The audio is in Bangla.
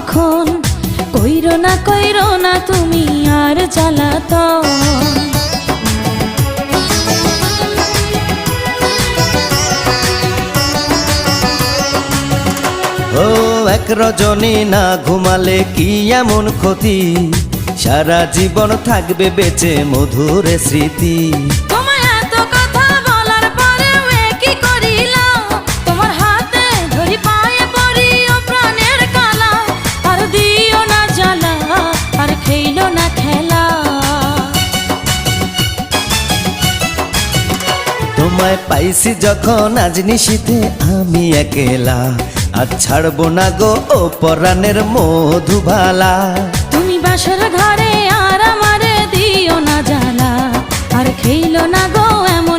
তখন কইরো না তুমি আর জ্বালাতন। ও এক রজনী না ঘুমালে কি এমন ক্ষতি, সারা জীবন থাকবে বেঁচে মধুর স্মৃতি। তোমায় এত কথা বলার পরেও কি করিলাম, তোমার হাতে ধরি পায়ে পড়ি ও প্রাণের কালা। আর দিও না জ্বালা, আর খেইলো না খেলা। তোমায় পাইছি যখন আজ নিশীথে আমি একেলা, আর ছাড়বো না গো ও পরাণের মধুবালা। তুমি বাসর ঘরে আর আমারে দিও না জ্বালা, আর খেইলো না গো এমন